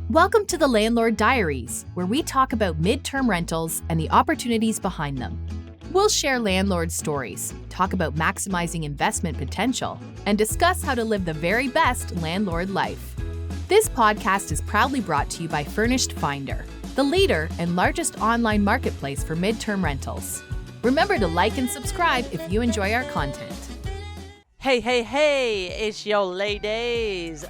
Welcome to the Landlord Diaries, where we talk about midterm rentals and the opportunities behind them. We'll share landlord stories, talk about maximizing investment potential, and discuss how to live the very best landlord life. This podcast is proudly brought to you by Furnished, the leader and largest online marketplace for midterm rentals. Remember to like and subscribe if you enjoy our content. Hey, it's your ladies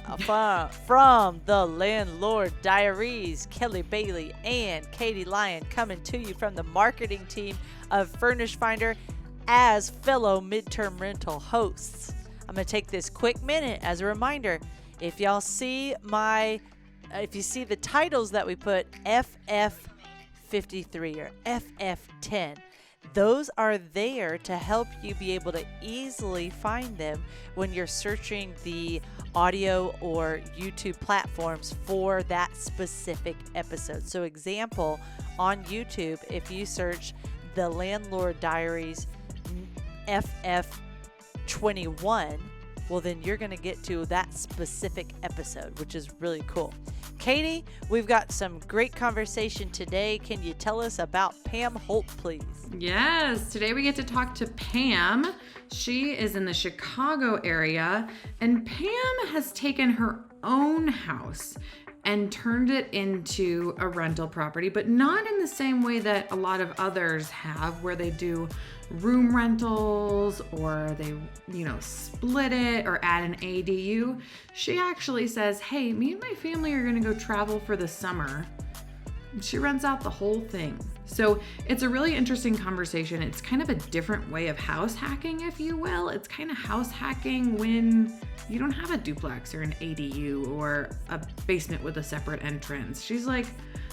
from the Landlord Diaries. Kelly Bailey and Katie Lyon coming to you from the marketing team of Furnished as fellow midterm rental hosts. I'm going to take this quick minute as a reminder. If you see the titles that we put FF53 or FF10, those are there to help you be able to easily find them when you're searching the audio or YouTube platforms for that specific episode. So example, on YouTube, if you search the Landlord Diaries FF21, well, then you're going to get to that specific episode, which is really cool. Katie, we've got some great conversation today. Can you tell us about Pam Holt, please? Yes, today we get to talk to Pam. She is in the Chicago area, and Pam has taken her own house and turned it into a rental property, but not in the same way that a lot of others have, where they do room rentals or they, split it or add an ADU. She actually says, hey, me and my family are gonna go travel for the summer. She rents out the whole thing. So it's a really interesting conversation. It's kind of a different way of house hacking, if you will. It's kind of house hacking when you don't have a duplex or an ADU or a basement with a separate entrance. She's like,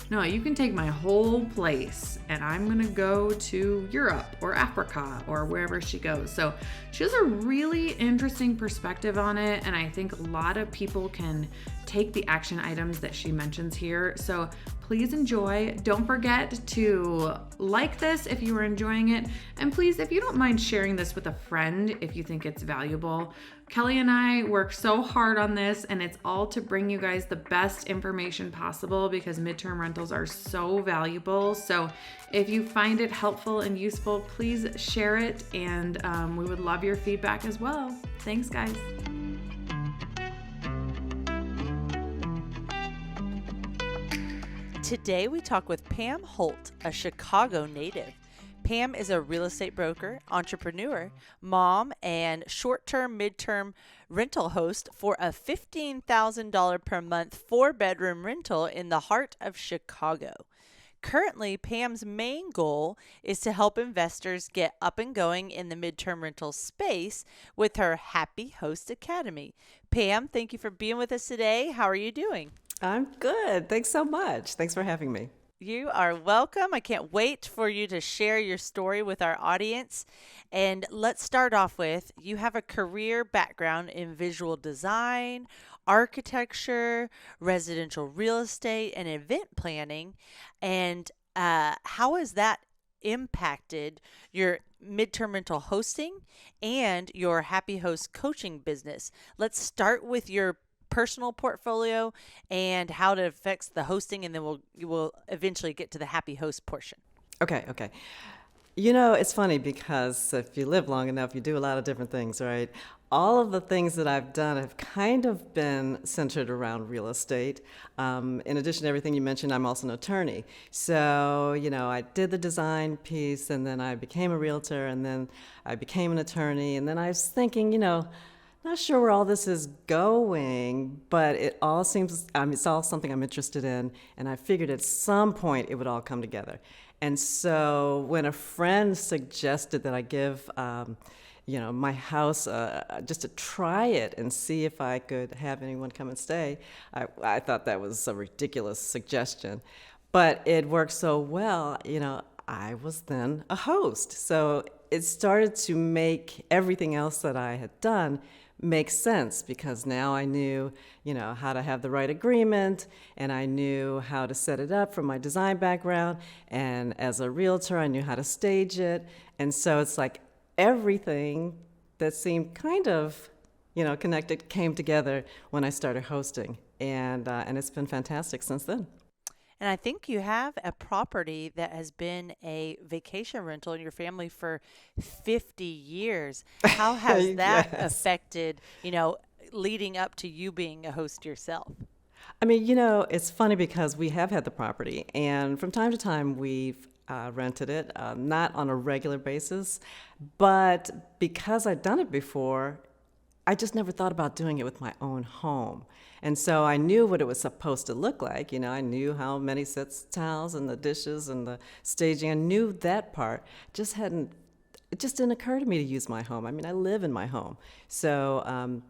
no, you can take my whole place and I'm going to go to Europe or Africa or wherever she goes. So she has a really interesting perspective on it. And I think a lot of people can take the action items that she mentions here. So please enjoy. Don't forget to like this if you are enjoying it. And please, if you don't mind sharing this with a friend, if you think it's valuable. Kelly and I work so hard on this, and it's all to bring you guys the best information possible because midterm rentals are so valuable. So if you find it helpful and useful, please share it. And we would love your feedback as well. Thanks, guys. Today we talk with Pam Holt, a Chicago native. Pam is a real estate broker, entrepreneur, mom, and short-term, midterm rental host for a $15,000 per month 4-bedroom rental in the heart of Chicago. Currently, Pam's main goal is to help investors get up and going in the midterm rental space with her Happy Host Academy. Pam, thank you for being with us today. How are you doing? I'm good. Thanks so much. Thanks for having me. You are welcome. I can't wait for you to share your story with our audience. And let's start off with, you have a career background in visual design, architecture, residential real estate, and event planning. And how has that impacted your midterm rental hosting and your Happy Host coaching business? Let's start with your personal portfolio and how it affects the hosting, and then we'll eventually get to the Happy Host portion. Okay. It's funny because if you live long enough, you do a lot of different things, right? All of the things that I've done have kind of been centered around real estate. In addition to everything you mentioned, I'm also an attorney. So, I did the design piece, and then I became a realtor, and then I became an attorney, and then I was thinking, not sure where all this is going, but it all seems, it's all something I'm interested in, and I figured at some point it would all come together. And so when a friend suggested that I give, my house just to try it and see if I could have anyone come and stay, I thought that was a ridiculous suggestion. But it worked so well, I was then a host. So it started to make everything else that I had done make sense because now I knew, how to have the right agreement, and I knew how to set it up from my design background. And as a realtor, I knew how to stage it. And so it's like everything that seemed kind of, connected came together when I started hosting. and it's been fantastic since then. And I think you have a property that has been a vacation rental in your family for 50 years. How has that Yes. affected, leading up to you being a host yourself? I mean, it's funny because we have had the property, and from time to time we've rented it, not on a regular basis, but because I'd done it before, I just never thought about doing it with my own home. And so I knew what it was supposed to look like. I knew how many sets of towels and the dishes and the staging. I knew that part. It just didn't occur to me to use my home. I mean, I live in my home. So,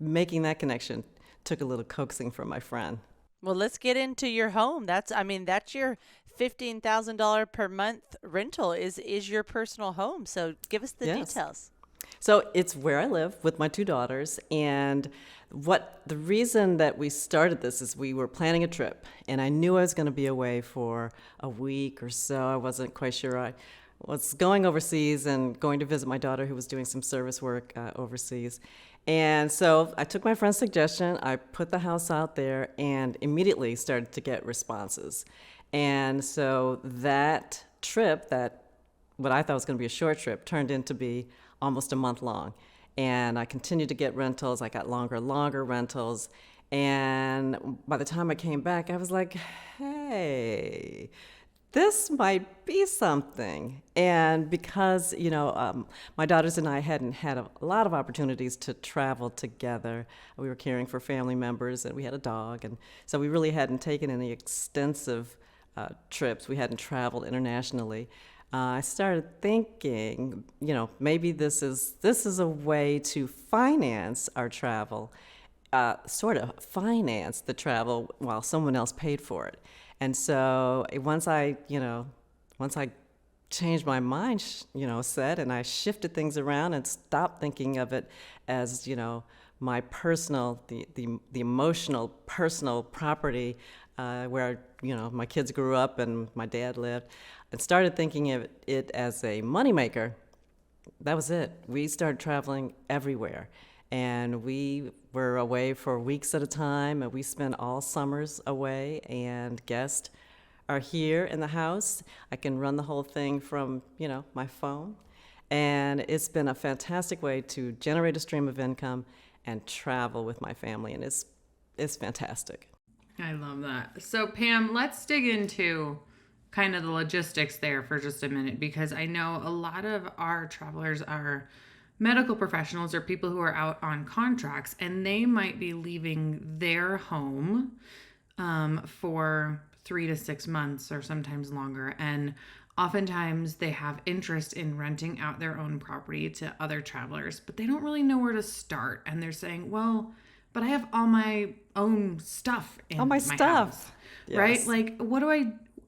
making that connection took a little coaxing from my friend. Well, let's get into your home. That's your $15,000 per month rental is your personal home. So give us the Yes. details. So it's where I live with my two daughters, and the reason that we started this is we were planning a trip, and I knew I was going to be away for a week or so. I wasn't quite sure. I was going overseas and going to visit my daughter who was doing some service work overseas. And so I took my friend's suggestion, I put the house out there, and immediately started to get responses. And so that trip, that what I thought was going to be a short trip, turned into be almost a month long. And I continued to get rentals. I got longer rentals. And by the time I came back, I was like, hey, this might be something. And because, my daughters and I hadn't had a lot of opportunities to travel together, we were caring for family members and we had a dog. And so we really hadn't taken any extensive trips. We hadn't traveled internationally. I started thinking, maybe this is a way to finance our travel, sort of finance the travel while someone else paid for it. And so once I changed my mind, set, and I shifted things around and stopped thinking of it as, my personal, the emotional personal property where, my kids grew up and my dad lived, and started thinking of it as a moneymaker. That was it. We started traveling everywhere. And we were away for weeks at a time, and we spent all summers away, and guests are here in the house. I can run the whole thing from, my phone. And it's been a fantastic way to generate a stream of income and travel with my family, and it's fantastic. I love that. So Pam, let's dig into kind of the logistics there for just a minute, because I know a lot of our travelers are medical professionals or people who are out on contracts, and they might be leaving their home for 3 to 6 months or sometimes longer. And oftentimes they have interest in renting out their own property to other travelers, but they don't really know where to start. And they're saying, well, but I have all my own stuff in All my stuff, stuff. right? Yes. Like,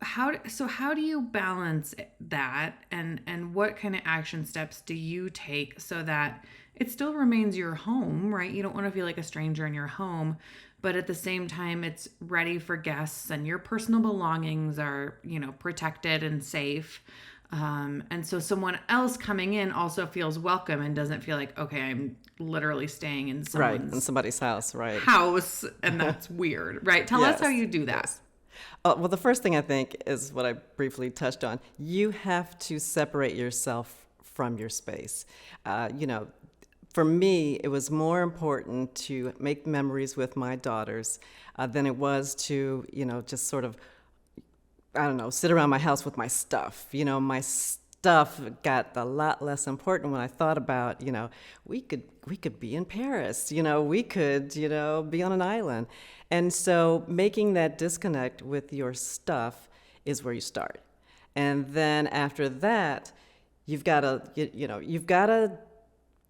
how do you balance that, and what kind of action steps do you take so that it still remains your home, right? You don't want to feel like a stranger in your home, but at the same time it's ready for guests and your personal belongings are, protected and safe. And so someone else coming in also feels welcome and doesn't feel like, okay, I'm literally staying in somebody's house, right? house, and that's weird, right? Tell us Yes, how you do that. yes. Well, the first thing I think is what I briefly touched on. You have to separate yourself from your space. For me, it was more important to make memories with my daughters than it was to, just sort of, I don't know, sit around my house with my stuff. My stuff got a lot less important when I thought about, we could be in Paris, we could, be on an island. And so making that disconnect with your stuff is where you start. And then after that, you've got to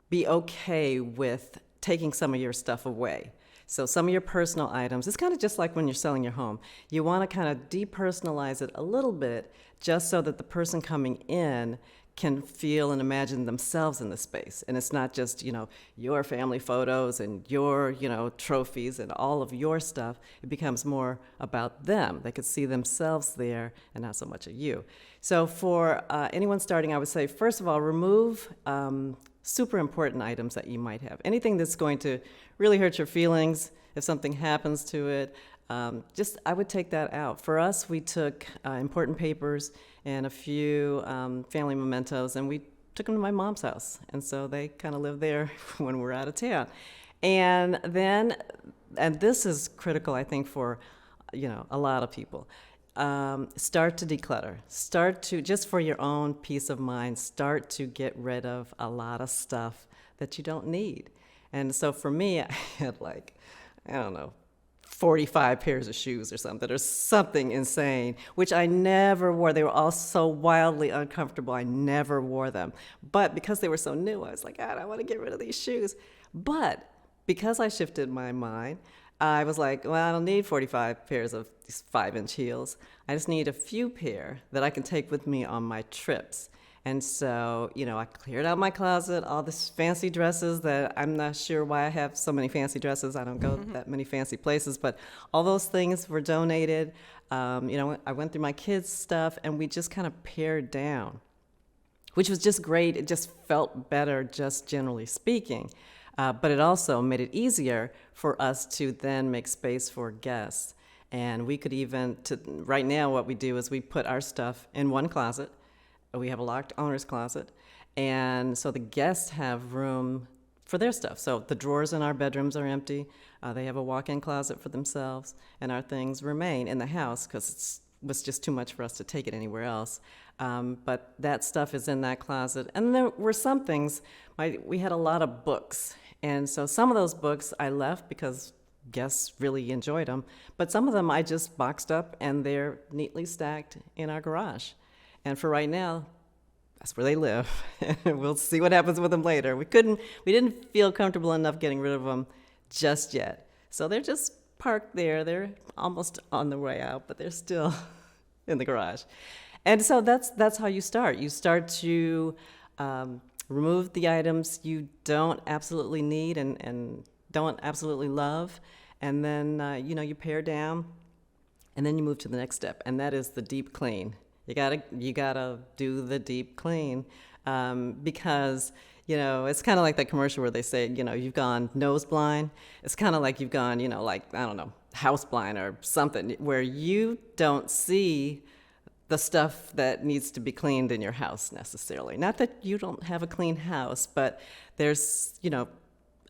be okay with taking some of your stuff away. So some of your personal items, it's kind of just like when you're selling your home. You want to kind of depersonalize it a little bit just so that the person coming in can feel and imagine themselves in the space. And it's not just, your family photos and your, trophies and all of your stuff. It becomes more about them. They could see themselves there and not so much of you. So for anyone starting, I would say, first of all, remove super important items that you might have. Anything that's going to really hurt your feelings if something happens to it, I would take that out. For us, we took important papers and a few family mementos, and we took them to my mom's house. And so they kind of live there when we're out of town. And then, and this is critical, I think, for, a lot of people. Start to declutter. Start to, just for your own peace of mind, start to get rid of a lot of stuff that you don't need. And so for me, I had 45 pairs of shoes or something insane, which I never wore. They were all so wildly uncomfortable, I never wore them. But because they were so new, I was like, God, I want to get rid of these shoes. But because I shifted my mind, I was like, well, I don't need 45 pairs of these 5-inch heels. I just need a few pair that I can take with me on my trips. And so, I cleared out my closet, all these fancy dresses that I'm not sure why I have so many fancy dresses. I don't go that many fancy places, but all those things were donated. I went through my kids' stuff, and we just kind of pared down, which was just great. It just felt better, just generally speaking. But it also made it easier for us to then make space for guests. And we could right now what we do is we put our stuff in one closet. We have a locked owner's closet. And so the guests have room for their stuff. So the drawers in our bedrooms are empty. They have a walk-in closet for themselves. And our things remain in the house because it was just too much for us to take it anywhere else. But that stuff is in that closet. And there were some things, we had a lot of books. And so some of those books I left because guests really enjoyed them. But some of them I just boxed up, and they're neatly stacked in our garage. And for right now, that's where they live. We'll see what happens with them later. We didn't feel comfortable enough getting rid of them just yet. So they're just parked there. They're almost on the way out, but they're still in the garage. And so that's how you start. You start to remove the items you don't absolutely need and don't absolutely love. And then, you pare down, and then you move to the next step, and that is the deep clean. You gotta do the deep clean, because it's kind of like that commercial where they say, you've gone nose blind. It's kind of like you've gone, I don't know, house blind or something, where you don't see the stuff that needs to be cleaned in your house necessarily. Not that you don't have a clean house, but there's,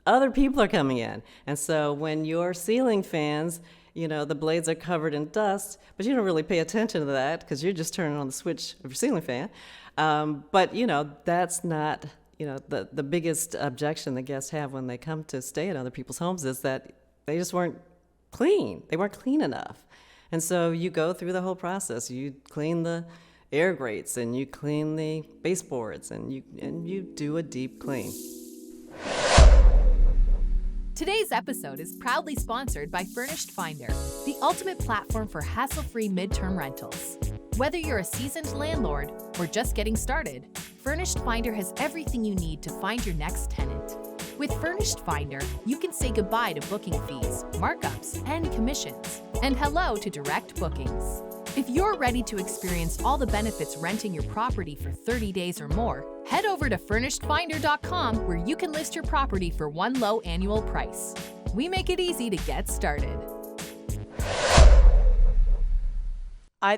other people are coming in. And so when your ceiling fans, the blades are covered in dust, but you don't really pay attention to that because you're just turning on the switch of your ceiling fan. But, that's not, the biggest objection the guests have when they come to stay at other people's homes is that they just weren't clean. They weren't clean enough. And so you go through the whole process. You clean the air grates, and you clean the baseboards, and you do a deep clean. Today's episode is proudly sponsored by Furnished Finder, the ultimate platform for hassle-free midterm rentals. Whether you're a seasoned landlord or just getting started, Furnished Finder has everything you need to find your next tenant. With Furnished Finder, you can say goodbye to booking fees, markups, and commissions, and hello to direct bookings. If you're ready to experience all the benefits renting your property for 30 days or more, head over to furnishedfinder.com where you can list your property for one low annual price. We make it easy to get started.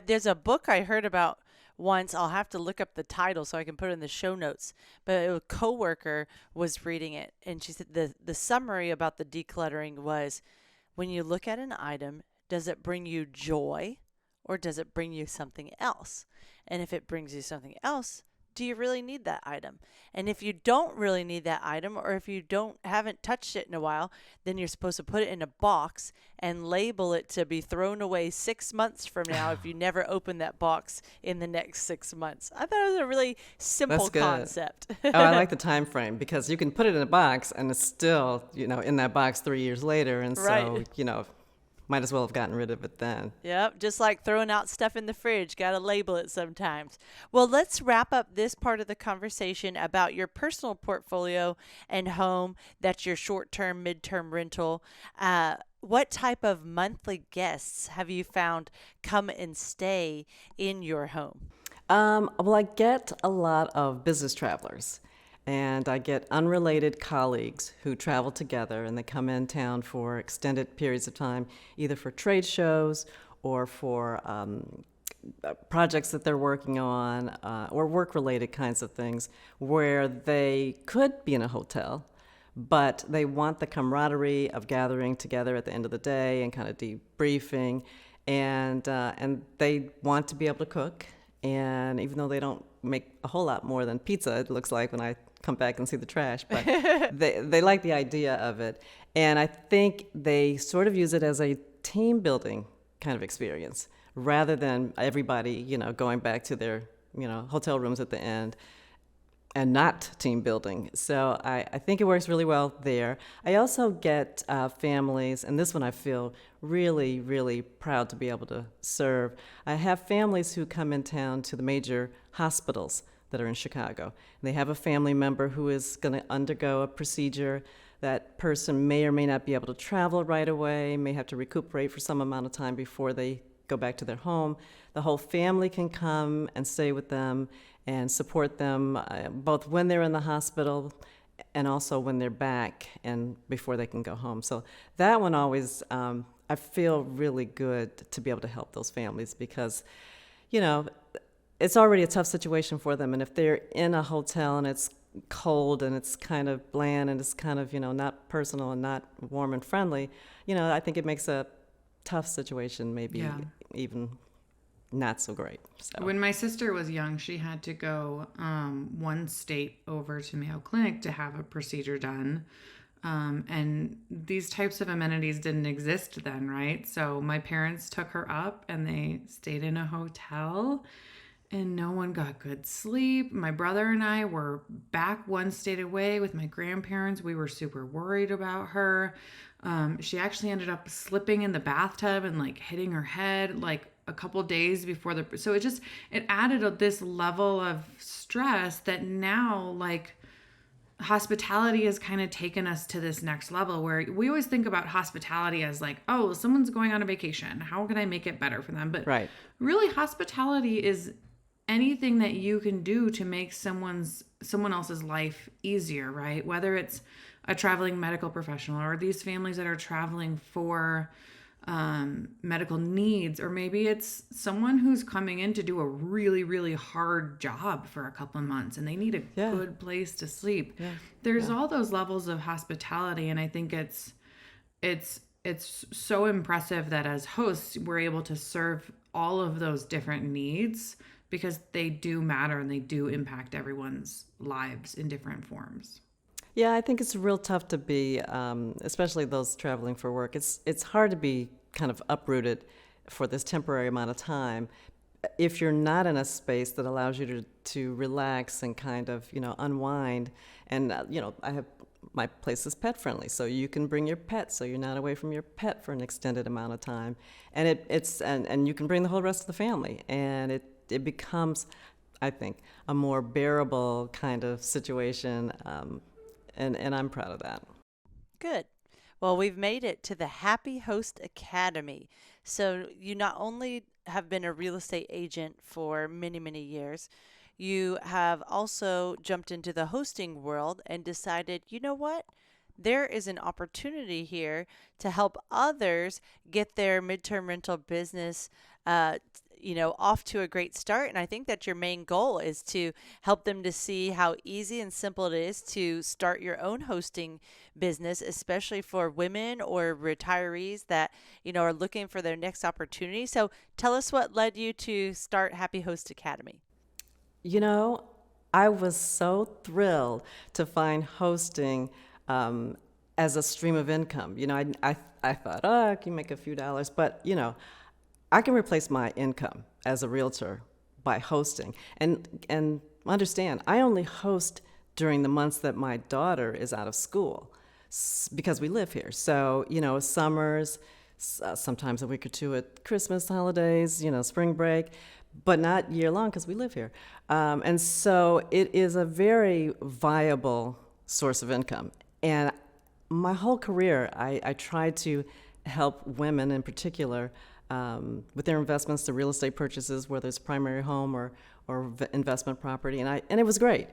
There's a book I heard about once. I'll have to look up the title so I can put it in the show notes. But a coworker was reading it, and she said the summary about the decluttering was, when you look at an item, does it bring you joy or does it bring you something else? And if it brings you something else, do you really need that item? And if you don't really need that item, or if you haven't touched it in a while, then you're supposed to put it in a box and label it to be thrown away 6 months from now if you never open that box in the next 6 months. I thought it was a really simple concept. Oh, I like the time frame, because you can put it in a box and it's still, in that box 3 years later. And right. So, might as well have gotten rid of it then. Yep, just like throwing out stuff in the fridge. Got to label it sometimes. Well, let's wrap up this part of the conversation about your personal portfolio and home. That's your short-term, mid-term rental. What type of monthly guests have you found come and stay in your home? Well, I get a lot of business travelers. and I get unrelated colleagues who travel together, and they come in town for extended periods of time, either for trade shows or for projects that they're working on, or work-related kinds of things, where they could be in a hotel, but they want the camaraderie of gathering together at the end of the day and kind of debriefing, and they want to be able to cook. And even though they don't make a whole lot more than pizza, it looks like when I come back and see the trash, but they like the idea of it. And I think they sort of use it as a team building kind of experience, rather than everybody, going back to their, hotel rooms at the end and not team building. So I think it works really well there. I also get families, and this one I feel really, really proud to be able to serve. I have families who come in town to the major hospitals that are in Chicago. And they have a family member who is going to undergo a procedure. That person may or may not be able to travel right away, may have to recuperate for some amount of time before they go back to their home. The whole family can come and stay with them and support them, both when they're in the hospital and also when they're back and before they can go home. So that one always, I feel really good to be able to help those families, because, it's already a tough situation for them. And if they're in a hotel and it's cold and it's kind of bland and it's kind of, not personal and not warm and friendly, I think it makes a tough situation maybe even not so great. So. When my sister was young, she had to go one state over to Mayo Clinic to have a procedure done. And these types of amenities didn't exist then, right? So my parents took her up and they stayed in a hotel, and no one got good sleep. My brother and I were back one state away with my grandparents. We were super worried about her. She actually ended up slipping in the bathtub and hitting her head a couple days before so it added this level of stress that now hospitality has kind of taken us to this next level, where we always think about hospitality as oh, someone's going on a vacation, how can I make it better for them? But really, hospitality is anything that you can do to make someone else's life easier, right? Whether it's a traveling medical professional or these families that are traveling for medical needs, or maybe it's someone who's coming in to do a really, really hard job for a couple of months and they need a good place to sleep. There's all those levels of hospitality, and I think it's so impressive that as hosts we're able to serve all of those different needs, because they do matter and they do impact everyone's lives in different forms. Yeah, I think it's real tough to be, especially those traveling for work. It's hard to be kind of uprooted for this temporary amount of time if you're not in a space that allows you to relax and kind of, unwind. And, I have, my place is pet friendly, so you can bring your pet, so you're not away from your pet for an extended amount of time. And and you can bring the whole rest of the family, and it becomes, I think, a more bearable kind of situation. And I'm proud of that. Good. Well, we've made it to the Happy Host Academy. So you not only have been a real estate agent for many, many years, you have also jumped into the hosting world and decided, you know what? There is an opportunity here to help others get their midterm rental business off to a great start. And I think that your main goal is to help them to see how easy and simple it is to start your own hosting business, especially for women or retirees that, are looking for their next opportunity. So tell us what led you to start Happy Host Academy. I was so thrilled to find hosting as a stream of income. I thought, I can make a few dollars, but, I can replace my income as a realtor by hosting. And understand, I only host during the months that my daughter is out of school because we live here. So, summers, sometimes a week or two at Christmas holidays, spring break, but not year long because we live here. And so it is a very viable source of income. And my whole career, I tried to help women in particular with their investments, the real estate purchases, whether it's primary home or investment property, and it was great.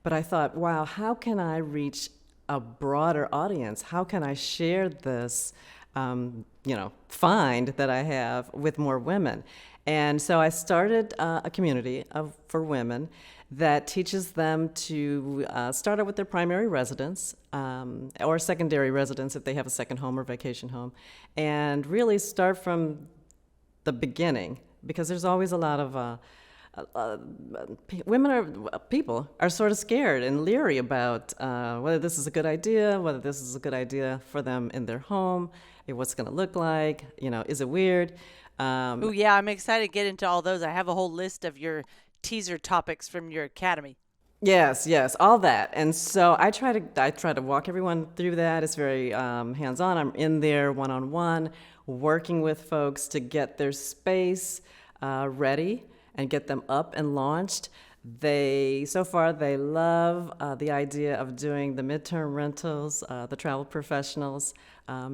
But I thought, wow, how can I reach a broader audience? How can I share this, find that I have with more women? And so I started a community for women that teaches them to start out with their primary residence or secondary residence if they have a second home or vacation home, and really start from the beginning, because there's always a lot of people are sort of scared and leery about whether this is a good idea, whether this is a good idea for them in their home, what's going to look like, is it weird? Oh yeah, I'm excited to get into all those. I have a whole list of your teaser topics from your academy. Yes, all that. And so I try to walk everyone through that. It's very hands-on. I'm in there one-on-one, working with folks to get their space ready and get them up and launched. So far they love the idea of doing the midterm rentals, the travel professionals,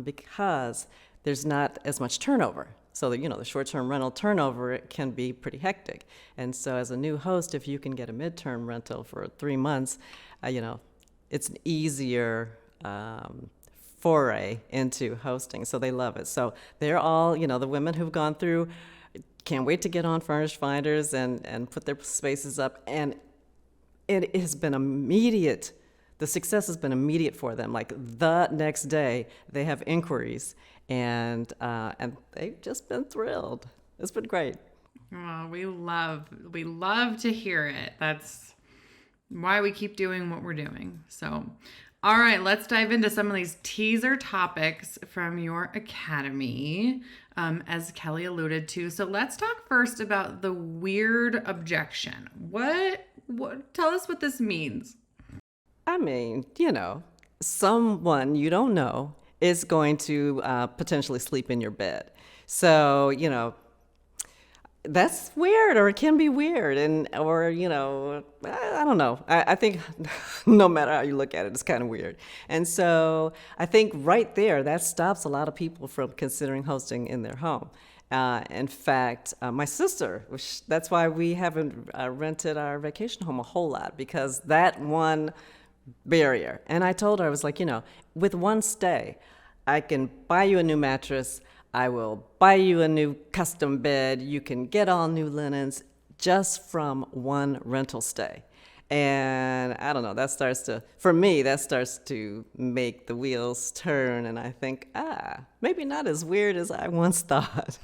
because there's not as much turnover. So the short-term rental turnover, it can be pretty hectic. And so as a new host, if you can get a midterm rental for 3 months, it's an easier foray into hosting. So they love it. So they're all, the women who've gone through, can't wait to get on Furnished Finders and put their spaces up. And it has been immediate. The success has been immediate for them. Like the next day, they have inquiries, and they've just been thrilled. It's been great. Well, we love to hear it. That's why we keep doing what we're doing. So, all right, let's dive into some of these teaser topics from your academy, as Kelly alluded to. So let's talk first about the weird objection. What tell us what this means. I mean, someone you don't know is going to potentially sleep in your bed. So, that's weird, or it can be weird. I don't know. I think no matter how you look at it, it's kind of weird. And so I think right there, that stops a lot of people from considering hosting in their home. In fact, my sister, that's why we haven't rented our vacation home a whole lot, because that one barrier. And I told her, I was like, with one stay, I can buy you a new mattress, I will buy you a new custom bed, you can get all new linens just from one rental stay. And I don't know, for me, that starts to make the wheels turn, and I think, maybe not as weird as I once thought.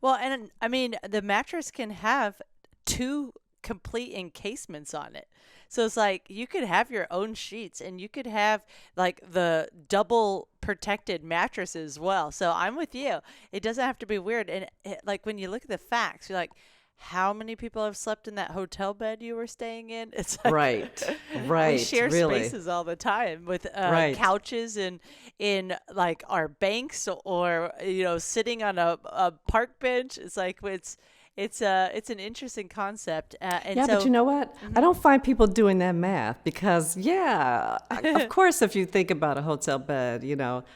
Well, and I mean, the mattress can have 2 complete encasements on it. So it's like you could have your own sheets, and you could have like the double protected mattress as well. So I'm with you. It doesn't have to be weird. And like when you look at the facts, you're like, how many people have slept in that hotel bed you were staying in? It's like, right. We share really. spaces all the time with couches and in like our banks, or sitting on a park bench. It's like it's an interesting concept. But you know what? I don't find people doing that math, because, of course, if you think about a hotel bed,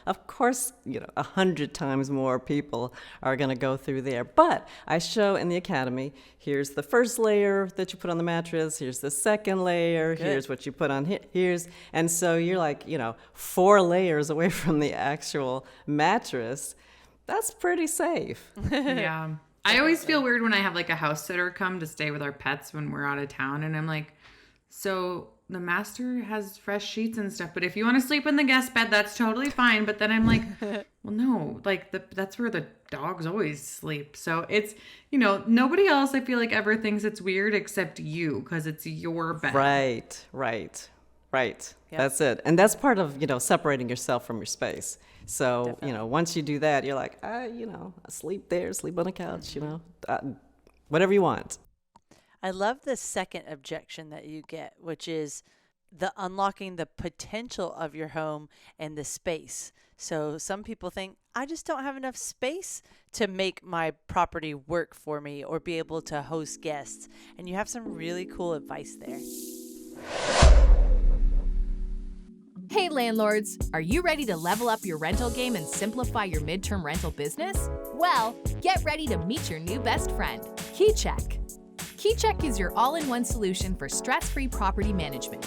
of course, 100 times more people are going to go through there. But I show in the academy, here's the first layer that you put on the mattress, here's the second layer, here's what you put on here's. And so you're like, 4 layers away from the actual mattress. That's pretty safe. Yeah. I always feel weird when I have like a house sitter come to stay with our pets when we're out of town, and I'm like, so the master has fresh sheets and stuff, but if you want to sleep in the guest bed, that's totally fine. But then I'm like, well, no, like that's where the dogs always sleep. So it's, nobody else I feel like ever thinks it's weird except you, because it's your bed. Right. Yep. That's it. And that's part of, separating yourself from your space. So, Definitely. Once you do that, you're like, sleep there, sleep on the couch, whatever you want. I love the second objection that you get, which is the unlocking the potential of your home and the space. So some people think, I just don't have enough space to make my property work for me or be able to host guests. And you have some really cool advice there. Hey landlords, are you ready to level up your rental game and simplify your midterm rental business? Well, get ready to meet your new best friend, KeyCheck. KeyCheck is your all-in-one solution for stress-free property management.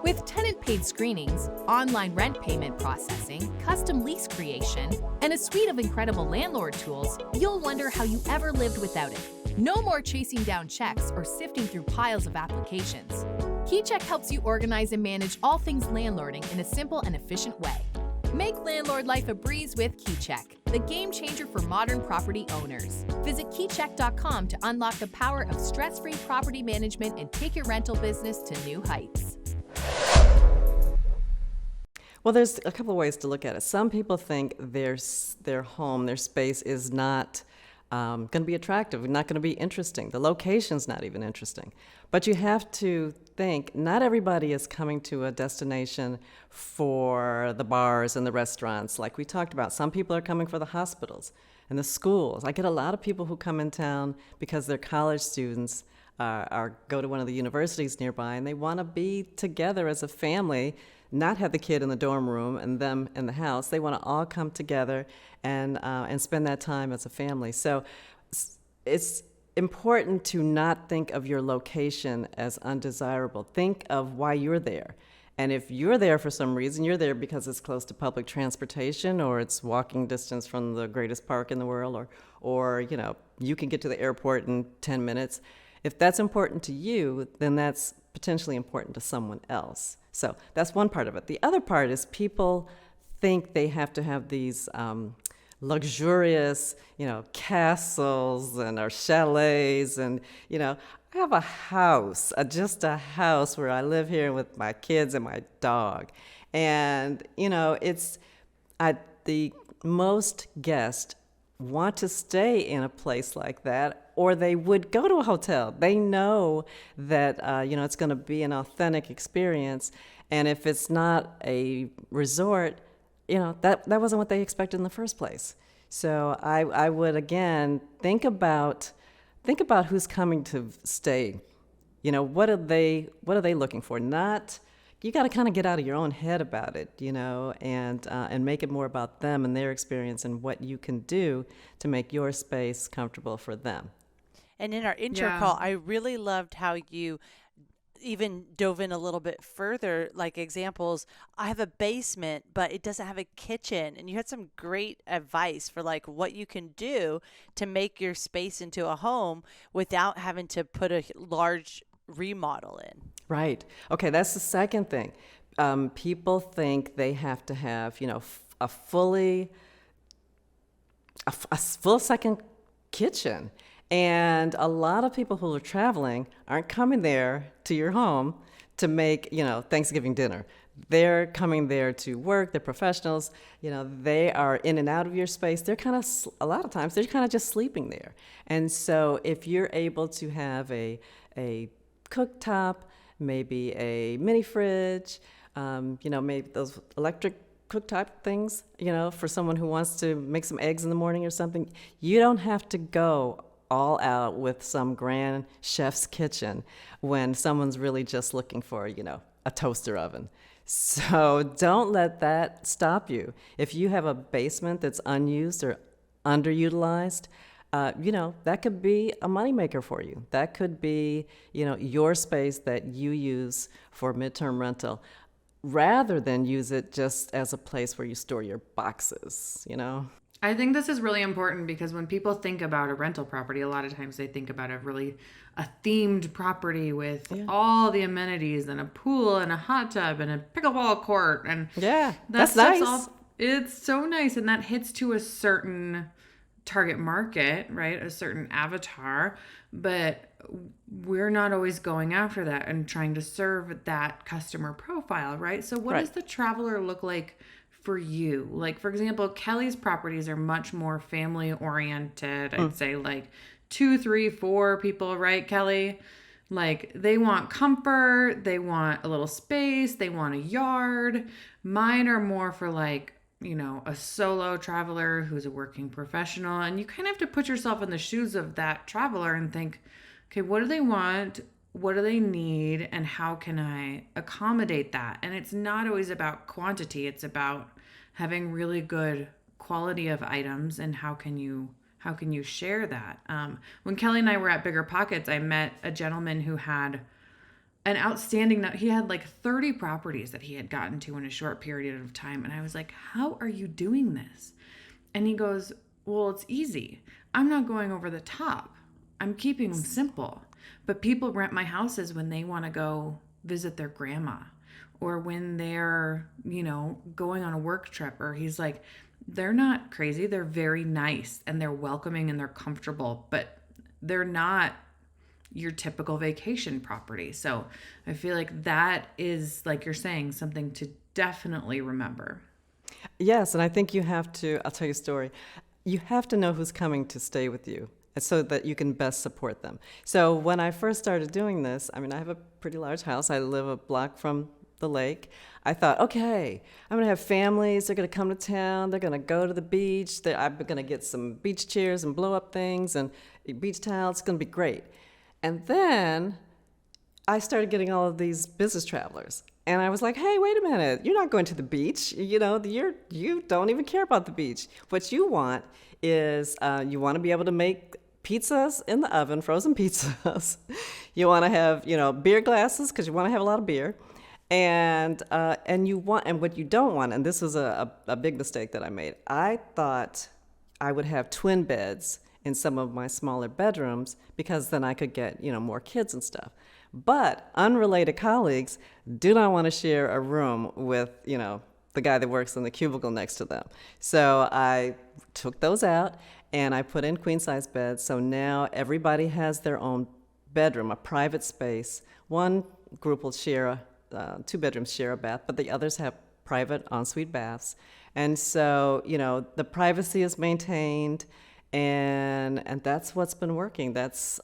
With tenant-paid screenings, online rent payment processing, custom lease creation, and a suite of incredible landlord tools, you'll wonder how you ever lived without it. No more chasing down checks or sifting through piles of applications. KeyCheck helps you organize and manage all things landlording in a simple and efficient way. Make landlord life a breeze with KeyCheck, the game changer for modern property owners. Visit keycheck.com to unlock the power of stress-free property management and take your rental business to new heights. Well, there's a couple of ways to look at it. Some people think their home, their space is not going to be attractive, not going to be interesting. The location's not even interesting. But you have to think, not everybody is coming to a destination for the bars and the restaurants like we talked about. Some people are coming for the hospitals and the schools. I get a lot of people who come in town because they're college students, go to one of the universities nearby, and they want to be together as a family, not have the kid in the dorm room and them in the house. They want to all come together and spend that time as a family. So it's important to not think of your location as undesirable. Think of why you're there. And if you're there for some reason, you're there because it's close to public transportation, or it's walking distance from the greatest park in the world, or you can get to the airport in 10 minutes. If that's important to you, then that's potentially important to someone else. So that's one part of it. The other part is people think they have to have these luxurious, castles or chalets, and I have a house, just a house where I live here with my kids and my dog, and the most guests want to stay in a place like that, or they would go to a hotel. They know that it's going to be an authentic experience, and if it's not a resort, that wasn't what they expected in the first place. So I would again think about who's coming to stay. What are they looking for? You got to kind of get out of your own head about it, and make it more about them and their experience and what you can do to make your space comfortable for them. And in our intro call, I really loved how you even dove in a little bit further, like examples. I have a basement, but it doesn't have a kitchen. And you had some great advice for like what you can do to make your space into a home without having to put a large remodel in. Right. Okay, that's the second thing. People think they have to have, a full second kitchen. And a lot of people who are traveling aren't coming there to your home to make, Thanksgiving dinner. They're coming there to work. They're professionals. They are in and out of your space. They're a lot of times, they're kind of just sleeping there. And so if you're able to have a cooktop, maybe a mini fridge, maybe those electric cooktop things, for someone who wants to make some eggs in the morning or something, you don't have to go all out with some grand chef's kitchen when someone's really just looking for, a toaster oven. So don't let that stop you. If you have a basement that's unused or underutilized, that could be a moneymaker for you. That could be, your space that you use for midterm rental, rather than use it just as a place where you store your boxes, I think this is really important because when people think about a rental property, a lot of times they think about a themed property with all the amenities and a pool and a hot tub and a pickleball court. And that's nice. It's so nice. And that hits to a certain target market, right? A certain avatar, but we're not always going after that and trying to serve that customer profile, right? So what does the traveler look like for you? Like, for example, Kelly's properties are much more family oriented. I'd say like 2, 3, 4 people, right, Kelly? Like, they want comfort, they want a little space, they want a yard. Mine are more for like, a solo traveler who's a working professional. And you kind of have to put yourself in the shoes of that traveler and think, okay, what do they want? What do they need? And how can I accommodate that? And it's not always about quantity. It's about having really good quality of items and how can you share that? When Kelly and I were at Bigger Pockets, I met a gentleman who had an outstanding, he had like 30 properties that he had gotten to in a short period of time. And I was like, how are you doing this? And he goes, well, it's easy. I'm not going over the top. I'm keeping them simple. But people rent my houses when they want to go visit their grandma or when they're, going on a work trip. Or he's like, they're not crazy. They're very nice and they're welcoming and they're comfortable, but they're not your typical vacation property. So I feel like that is, like you're saying, something to definitely remember. Yes, and I think you have to, I'll tell you a story. You have to know who's coming to stay with you so that you can best support them. So when I first started doing this, I have a pretty large house. I live a block from the lake. I thought, okay, I'm going to have families. They're going to come to town. They're going to go to the beach. I'm going to get some beach chairs and blow up things and beach towels. It's going to be great. And then I started getting all of these business travelers. And I was like, hey, wait a minute. You're not going to the beach. You don't even care about the beach. What you want is you want to be able to make pizzas in the oven, frozen pizzas. You want to have, beer glasses because you want to have a lot of beer. And what you don't want, and this was a big mistake that I made. I thought I would have twin beds in some of my smaller bedrooms because then I could get, more kids and stuff. But unrelated colleagues do not want to share a room with, the guy that works in the cubicle next to them. So I took those out and I put in queen size beds. So now everybody has their own bedroom, a private space. One group will share 2 bedrooms share a bath, but the others have private ensuite baths. And so, the privacy is maintained, and that's what's been working. That's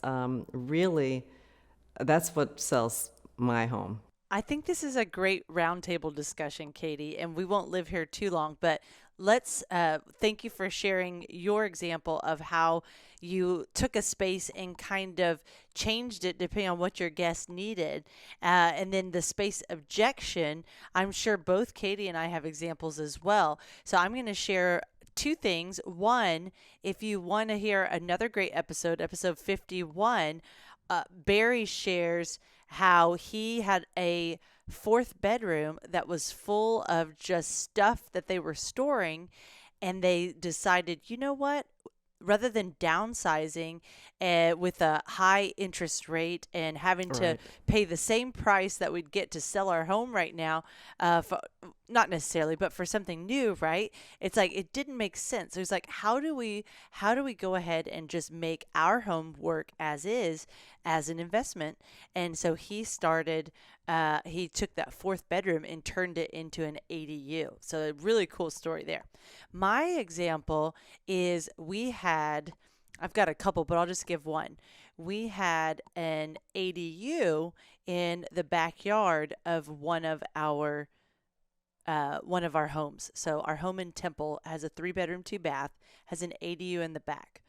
that's what sells my home. I think this is a great roundtable discussion, Katie, and we won't live here too long, but let's thank you for sharing your example of how you took a space and kind of changed it depending on what your guests needed. And then the space objection, I'm sure both Katie and I have examples as well. So I'm going to share 2 things. One, if you want to hear another great episode 51, Barry shares how he had a 4th bedroom that was full of just stuff that they were storing, and they decided, you know what? Rather than downsizing with a high interest rate and having to pay the same price that we'd get to sell our home right now, not necessarily, but for something new, right? It's like it didn't make sense. It was like, how do we go ahead and just make our home work as is, as an investment? And so he started. He took that 4th bedroom and turned it into an ADU. So a really cool story there. My example is I've got a couple, but I'll just give one. We had an ADU in the backyard of one of our homes. So our home in Temple has a 3-bedroom, 2-bath, has an ADU in the back.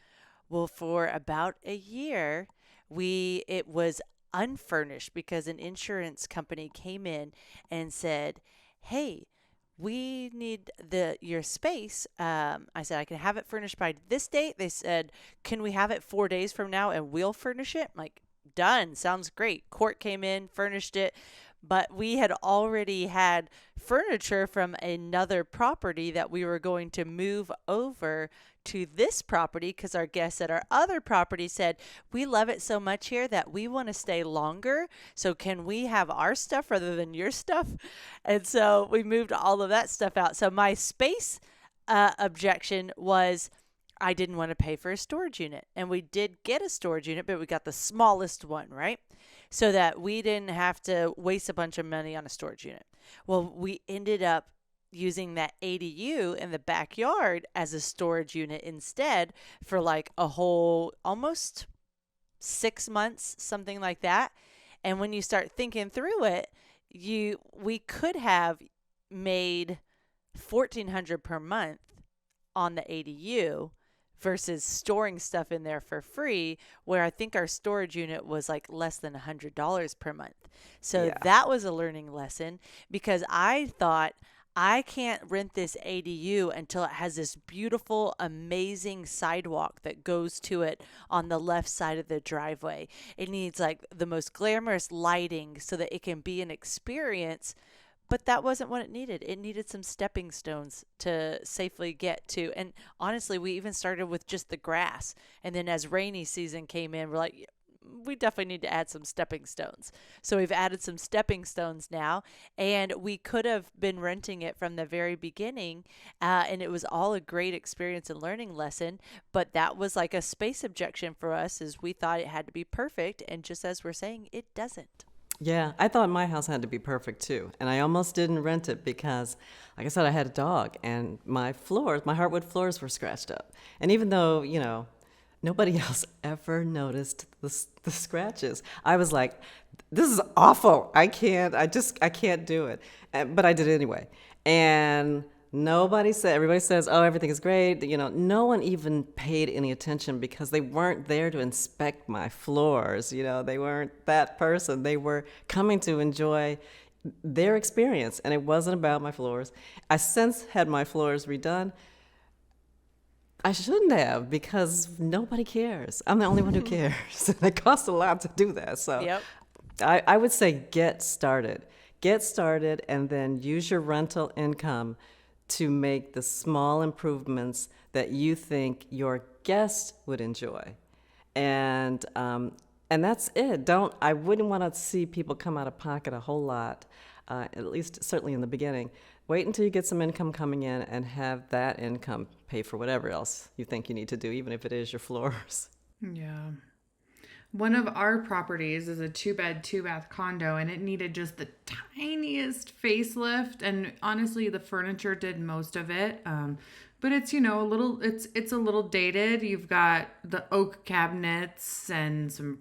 Well, for about a year, it was unfurnished because an insurance company came in and said, hey, we need your space. I said, I can have it furnished by this date. They said, can we have it 4 days from now and we'll furnish it? I'm like, done. Sounds great. Court came in, furnished it. But we had already had furniture from another property that we were going to move over to this property because our guests at our other property said, we love it so much here that we want to stay longer. So can we have our stuff rather than your stuff? And so we moved all of that stuff out. So my space objection was I didn't want to pay for a storage unit. And we did get a storage unit, but we got the smallest one, right? So that we didn't have to waste a bunch of money on a storage unit. Well, we ended up using that ADU in the backyard as a storage unit instead for like a whole almost 6 months, something like that. And when you start thinking through it, we could have made $1,400 per month on the ADU versus storing stuff in there for free, where I think our storage unit was like less than $100 per month. So that was a learning lesson because I thought I can't rent this ADU until it has this beautiful, amazing sidewalk that goes to it on the left side of the driveway. It needs like the most glamorous lighting so that it can be an experience. But that wasn't what it needed. It needed some stepping stones to safely get to. And honestly, we even started with just the grass. And then as rainy season came in, we're like, we definitely need to add some stepping stones. So we've added some stepping stones now, and we could have been renting it from the very beginning, and it was all a great experience and learning lesson. But that was like a space objection for us, as we thought it had to be perfect, and just as we're saying, it doesn't. Yeah, I thought my house had to be perfect too. And I almost didn't rent it because, like I said, I had a dog and my hardwood floors were scratched up. And even though, nobody else ever noticed the scratches, I was like, this is awful. I can't do it. But I did it anyway. And everybody says, oh, everything is great. No one even paid any attention because they weren't there to inspect my floors. They weren't that person. They were coming to enjoy their experience, and it wasn't about my floors. I since had my floors redone. I shouldn't have, because nobody cares. I'm the only one who cares. And it costs a lot to do that. So Yep. I would say get started. Get started and then use your rental income to make the small improvements that you think your guests would enjoy. And that's it. I wouldn't want to see people come out of pocket a whole lot, at least certainly in the beginning. Wait until you get some income coming in and have that income pay for whatever else you think you need to do, even if it is your floors. Yeah. One of our properties is a 2-bed, 2-bath condo, and it needed just the tiniest facelift. And honestly, the furniture did most of it. But it's, it's a little dated. You've got the oak cabinets and some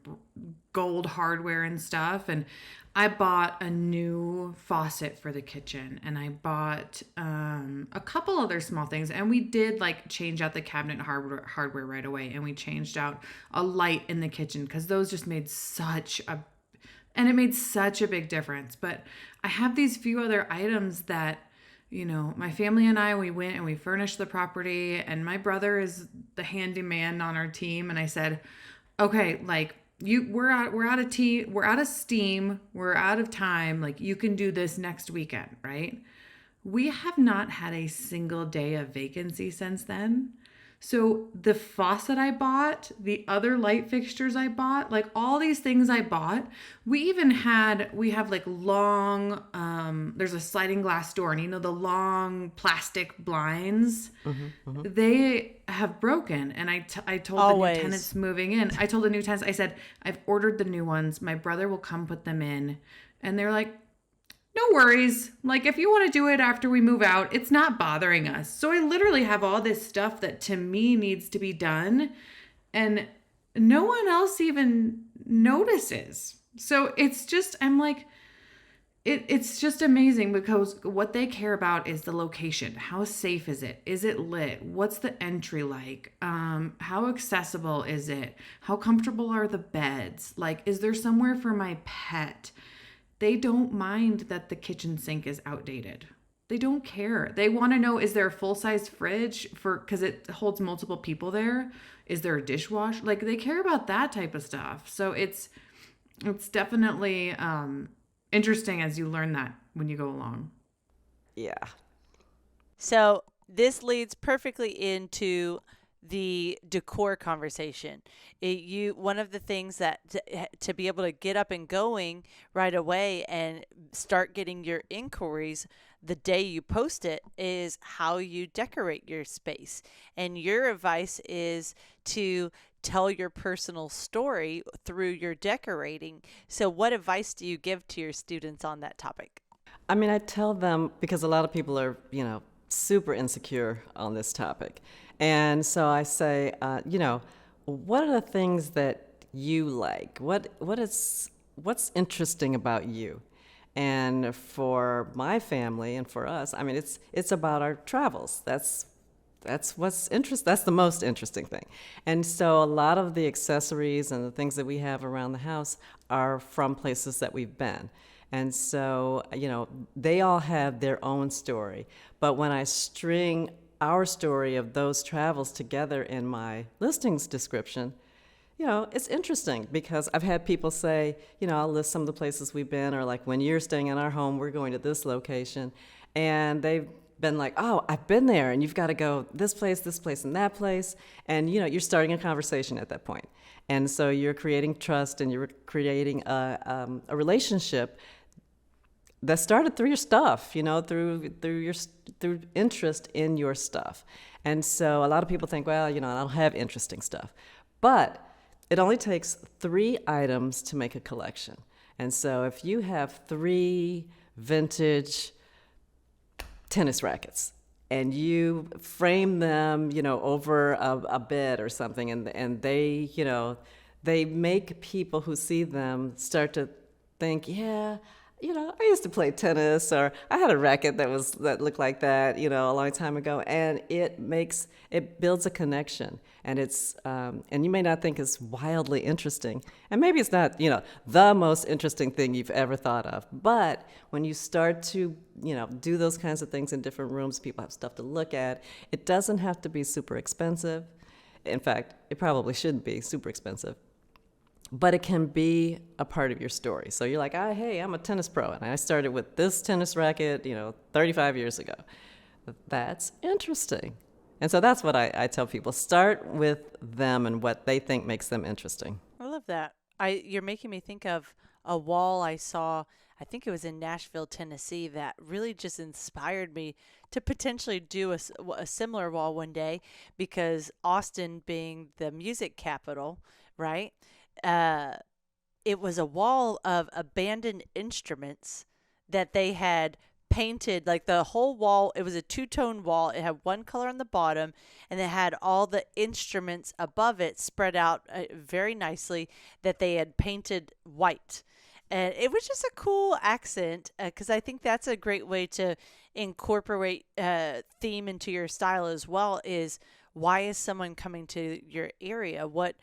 gold hardware and stuff. And I bought a new faucet for the kitchen, and I bought a couple other small things, and we did change out the cabinet hardware right away, and we changed out a light in the kitchen because those just made such a big difference. But I have these few other items that, my family and I, we went and we furnished the property, and my brother is the handyman on our team, and I said, okay, we're out of steam, we're out of time, you can do this next weekend, right? We have not had a single day of vacancy since then. So the faucet I bought, the other light fixtures I bought, all these things I bought, we have long, there's a sliding glass door, and the long plastic blinds, they have broken. And I told Always. the new tenants moving in, I told the new tenants, I said, I've ordered the new ones. My brother will come put them in. And they're like, no worries. If you want to do it after we move out, it's not bothering us. So I literally have all this stuff that to me needs to be done, and no one else even notices. So it's just, it's just amazing, because what they care about is the location. How safe is it? Is it lit? What's the entry like? How accessible is it? How comfortable are the beds? Is there somewhere for my pet? They don't mind that the kitchen sink is outdated. They don't care. They want to know, is there a full-size fridge because it holds multiple people there? Is there a dishwasher? They care about that type of stuff. So it's definitely interesting as you learn that when you go along. Yeah. So this leads perfectly into the decor conversation. One of the things that to be able to get up and going right away and start getting your inquiries the day you post it is how you decorate your space. And your advice is to tell your personal story through your decorating. So what advice do you give to your students on that topic? I tell them, because a lot of people are, super insecure on this topic. And so I say, what are the things that you like? What's interesting about you? And for my family and for us, it's about our travels. That's what's that's the most interesting thing. And so a lot of the accessories and the things that we have around the house are from places that we've been. And so, they all have their own story. But when I string our story of those travels together in my listings description, it's interesting because I've had people say, I'll list some of the places we've been, or like, when you're staying in our home, we're going to this location. And they've been like, oh, I've been there, and you've got to go this place, and that place. And, you're starting a conversation at that point. And so you're creating trust, and you're creating a relationship that started through your stuff, through interest in your stuff. And so a lot of people think, well, I don't have interesting stuff. But it only takes 3 items to make a collection. And so if you have 3 vintage tennis rackets and you frame them, over a bed or something, and they, they make people who see them start to think, yeah, I used to play tennis, or I had a racket that looked like that, a long time ago, and it builds a connection, and and you may not think it's wildly interesting, and maybe it's not, the most interesting thing you've ever thought of, but when you start to, do those kinds of things in different rooms, people have stuff to look at. It doesn't have to be super expensive. In fact, it probably shouldn't be super expensive. But it can be a part of your story. So you're like, hey, I'm a tennis pro, and I started with this tennis racket, 35 years ago. That's interesting. And so that's what I tell people. Start with them and what they think makes them interesting. I love that. You're making me think of a wall I saw, I think it was in Nashville, Tennessee, that really just inspired me to potentially do a similar wall one day, because Austin being the music capital, right? It was a wall of abandoned instruments that they had painted, like the whole wall. It was a 2-tone wall. It had one color on the bottom, and it had all the instruments above it spread out very nicely that they had painted white. And it was just a cool accent, because I think that's a great way to incorporate theme into your style as well. Is why is someone coming to your area? What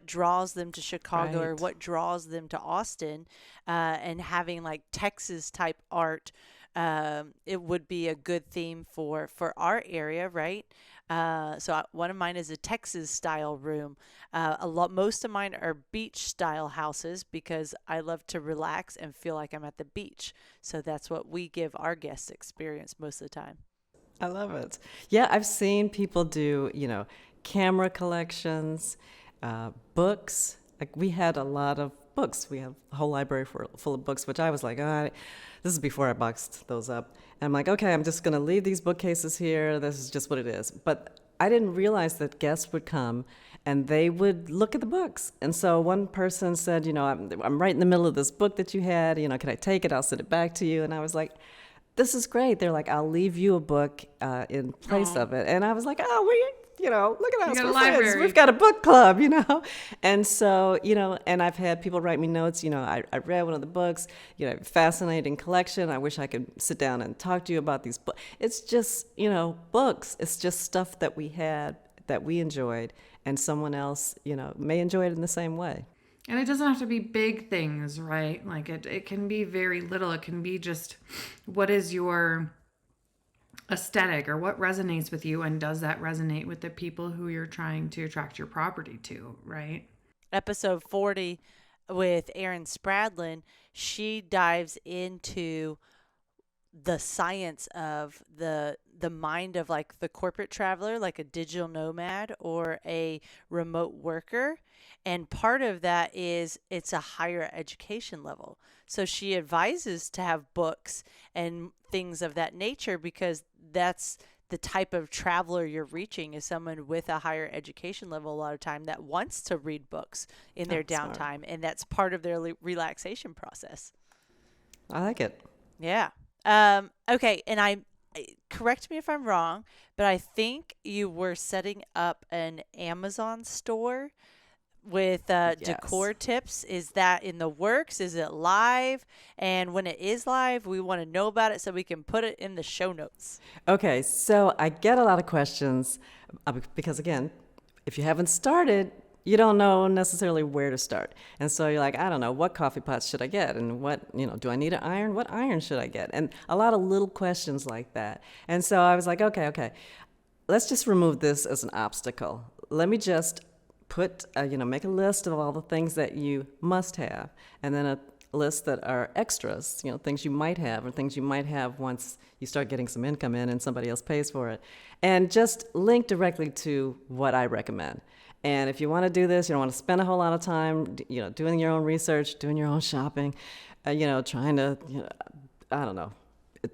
draws them to Chicago, or what draws them to Austin? And having like Texas type art, it would be a good theme for our area, right? One of mine is a Texas style room. Most of mine are beach style houses, because I love to relax and feel like I'm at the beach. So that's what we give our guests experience most of the time. I love it. Yeah, I've seen people do, camera collections, books. Like, we had a lot of books. We have a whole library full of books, which I was like, this is before I boxed those up. And I'm like, okay, I'm just going to leave these bookcases here. This is just what it is. But I didn't realize that guests would come and they would look at the books. And so one person said, I'm right in the middle of this book that you had. Can I take it? I'll send it back to you. And I was like, this is great. They're like, I'll leave you a book in place of it. And I was like, look at us, we're friends. We've got a book club, And so, and I've had people write me notes, I read one of the books, fascinating collection. I wish I could sit down and talk to you about these books. It's just, books. It's just stuff that we had, that we enjoyed, and someone else, may enjoy it in the same way. And it doesn't have to be big things, right? Like it can be very little. It can be just, what is your aesthetic, or what resonates with you, and does that resonate with the people who you're trying to attract your property to, right? Episode 40 with Erin Spradlin, she dives into the science of the mind of like the corporate traveler, like a digital nomad or a remote worker. And part of that is it's a higher education level. So she advises to have books and things of that nature, because that's the type of traveler you're reaching, is someone with a higher education level a lot of time that wants to read books in their downtime. Smart. And that's part of their relaxation process. I like it. Yeah. Okay. And correct me if I'm wrong, but I think you were setting up an Amazon store with decor tips. Is that in the works? Is it live? And when it is live, we want to know about it so we can put it in the show notes. Okay, so I get a lot of questions because, again, if you haven't started, you don't know necessarily where to start. And so you're like, I don't know, what coffee pots should I get? And what, do I need an iron? What iron should I get? And a lot of little questions like that. And so I was like, okay, let's just remove this as an obstacle. Let me just make a list of all the things that you must have, and then a list that are extras, things you might have or things you might have once you start getting some income in and somebody else pays for it. And just link directly to what I recommend. And if you want to do this, you don't want to spend a whole lot of time, doing your own research, doing your own shopping, trying to, I don't know.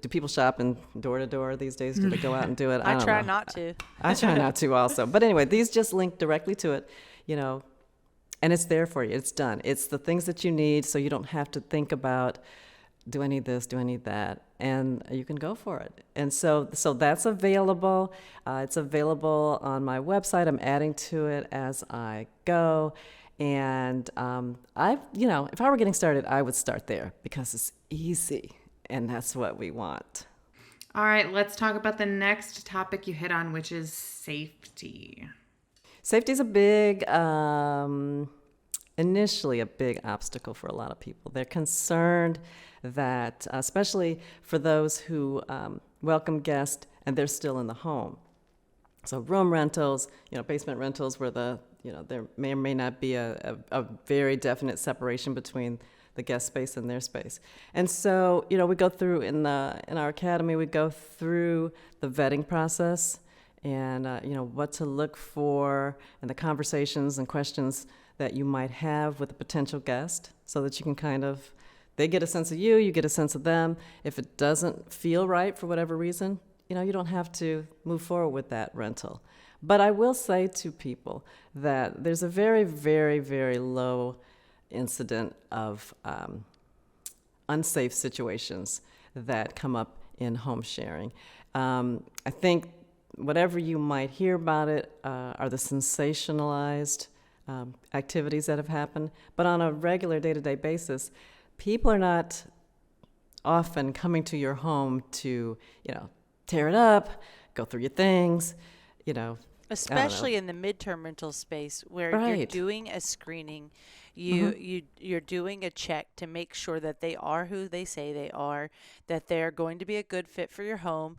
Do people shop in door to door these days? Do they go out and do it? I don't try know. not to. I try not to also. But anyway, these just link directly to it, and it's there for you. It's done. It's the things that you need, so you don't have to think about, do I need this? Do I need that? And you can go for it. And so that's available. It's available on my website. I'm adding to it as I go. And if I were getting started, I would start there because it's easy, and that's what we want. All right, let's talk about the next topic you hit on, which is safety. Safety is initially a big obstacle for a lot of people. They're concerned that, especially for those who welcome guests and they're still in the home. So room rentals, basement rentals where there may or may not be a very definite separation between the guest space and their space. And so, we go through in our academy, we go through the vetting process and, what to look for and the conversations and questions that you might have with a potential guest so that you can they get a sense of you get a sense of them. If it doesn't feel right for whatever reason, you don't have to move forward with that rental. But I will say to people that there's a very, very, very low incident of unsafe situations that come up in home sharing. I think whatever you might hear about it are the sensationalized activities that have happened, but on a regular day-to-day basis, people are not often coming to your home to, tear it up, go through your things, Especially in the midterm rental space where you're doing a screening, you're doing a check to make sure that they are who they say they are, that they're going to be a good fit for your home,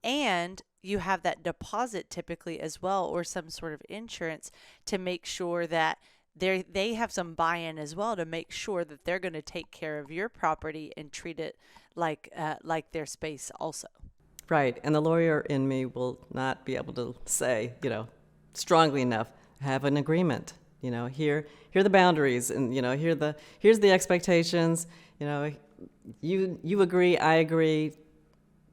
and you have that deposit typically as well, or some sort of insurance to make sure that they have some buy-in as well to make sure that they're going to take care of your property and treat it like their space also. Right, and the lawyer in me will not be able to say, strongly enough, have an agreement. Here are the boundaries, and here's the expectations. You agree, I agree.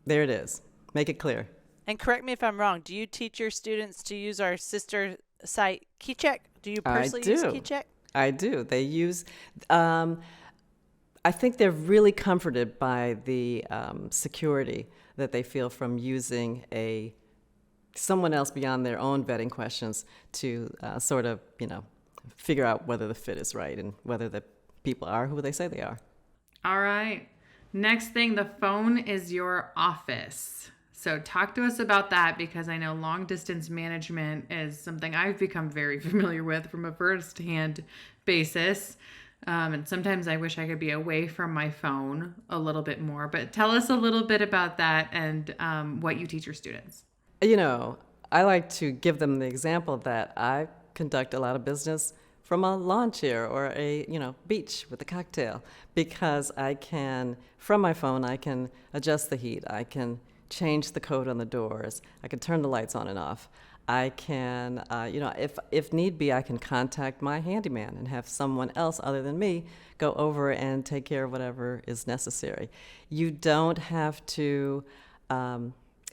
There it is. Make it clear. And correct me if I'm wrong. Do you teach your students to use our sister site, KeyCheck? Do you personally use KeyCheck? I do. They use. I think they're really comforted by the security that they feel from using someone else beyond their own vetting questions to sort of, figure out whether the fit is right and whether the people are who they say they are. All right. Next thing, the phone is your office. So talk to us about that, because I know long distance management is something I've become very familiar with from a firsthand basis. And sometimes I wish I could be away from my phone a little bit more. But tell us a little bit about that and what you teach your students. I like to give them the example that I conduct a lot of business from a lawn chair or a beach with a cocktail, because from my phone, I can adjust the heat. I can change the code on the doors. I can turn the lights on and off. I can, if need be, I can contact my handyman and have someone else other than me go over and take care of whatever is necessary. You don't have to,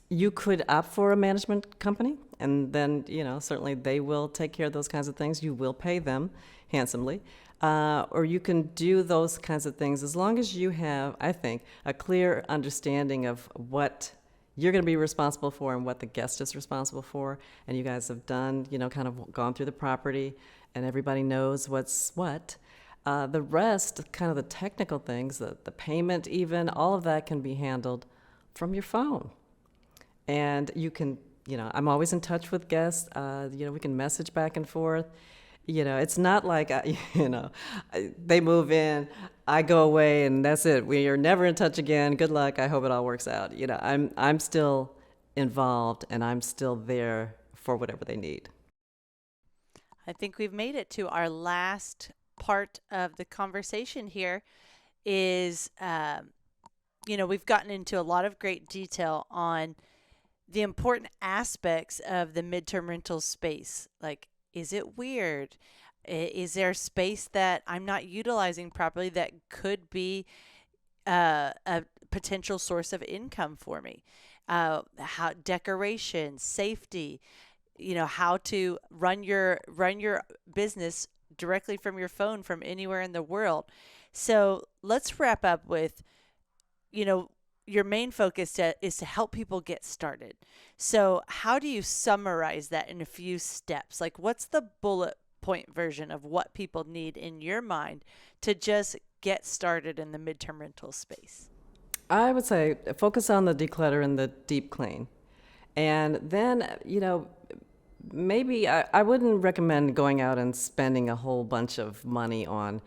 you could opt for a management company, and then, certainly they will take care of those kinds of things. You will pay them handsomely. Or you can do those kinds of things as long as you have, I think, a clear understanding of what you're going to be responsible for and what the guest is responsible for, and you guys have done, kind of gone through the property, and everybody knows what's what. The rest, kind of the technical things, the payment even, all of that can be handled from your phone. And you can, I'm always in touch with guests. We can message back and forth. It's not like, they move in, I go away, and that's it. We are never in touch again. Good luck. I hope it all works out. I'm still involved, and I'm still there for whatever they need. I think we've made it to our last part of the conversation here is, we've gotten into a lot of great detail on the important aspects of the midterm rental space. Like, is it weird? Is there space that I'm not utilizing properly that could be a potential source of income for me? How decoration, safety, how to run your business directly from your phone from anywhere in the world. So let's wrap up with, your main focus is to help people get started. So how do you summarize that in a few steps? Like, what's the bullet point version of what people need in your mind to just get started in the midterm rental space? I would say focus on the declutter and the deep clean. And then, maybe I wouldn't recommend going out and spending a whole bunch of money on,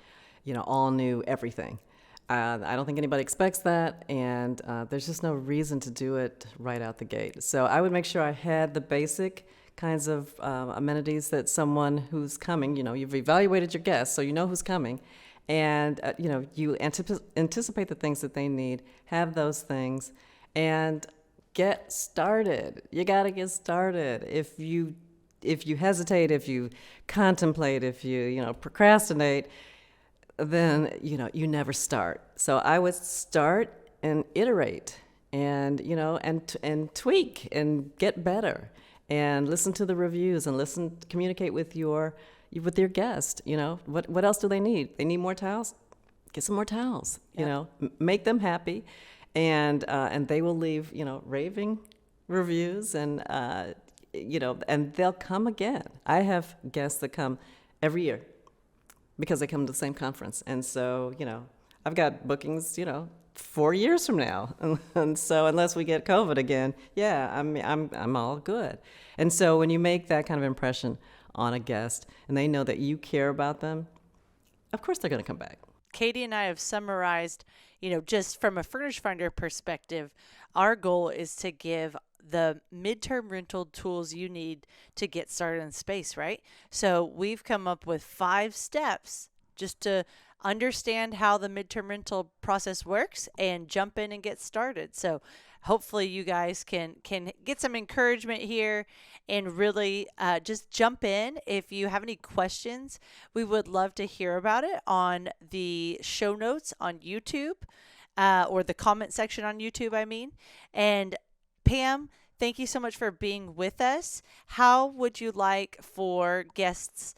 all new everything. I don't think anybody expects that, and there's just no reason to do it right out the gate. So I would make sure I had the basic kinds of amenities that someone who's coming, you've evaluated your guests, so you know who's coming, and you anticipate the things that they need, have those things, and get started. You got to get started. If you hesitate, if you contemplate, if you procrastinate, then you never start. So I would start and iterate, and and tweak and get better, and listen to the reviews, and communicate with your guest. What else do they need? They need more towels. Get some more towels. Yeah. Make them happy, and they will leave raving reviews, and and they'll come again. I have guests that come every year, because they come to the same conference. And so, I've got bookings, 4 years from now. And so unless we get COVID again, yeah, I'm all good. And so when you make that kind of impression on a guest and they know that you care about them, of course they're going to come back. Katie and I have summarized, just from a Furnished Finder perspective, our goal is to give the midterm rental tools you need to get started in space, right? So we've come up with 5 steps just to understand how the midterm rental process works and jump in and get started. So hopefully you guys can get some encouragement here and really just jump in. If you have any questions, we would love to hear about it on the show notes on YouTube, or the comment section on YouTube, I mean. And Pam, thank you so much for being with us. How would you like for guests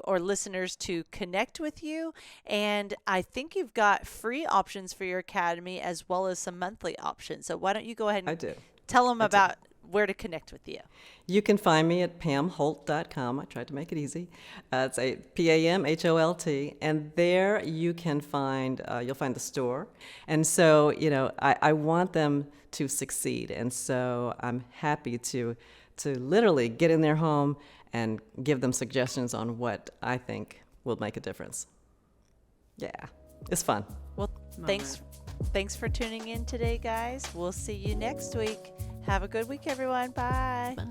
or listeners to connect with you? And I think you've got free options for your academy as well as some monthly options. So why don't you go ahead and tell them about where to connect with you? You can find me at pamholt.com. I tried to make it easy. It's a PAMHOLT, and there you can find you'll find the store. And so I want them to succeed, and so I'm happy to literally get in their home and give them suggestions on what I think will make a difference. Yeah, it's fun. Well, thanks for tuning in today, guys. We'll see you next week. Have a good week, everyone. Bye. Bye.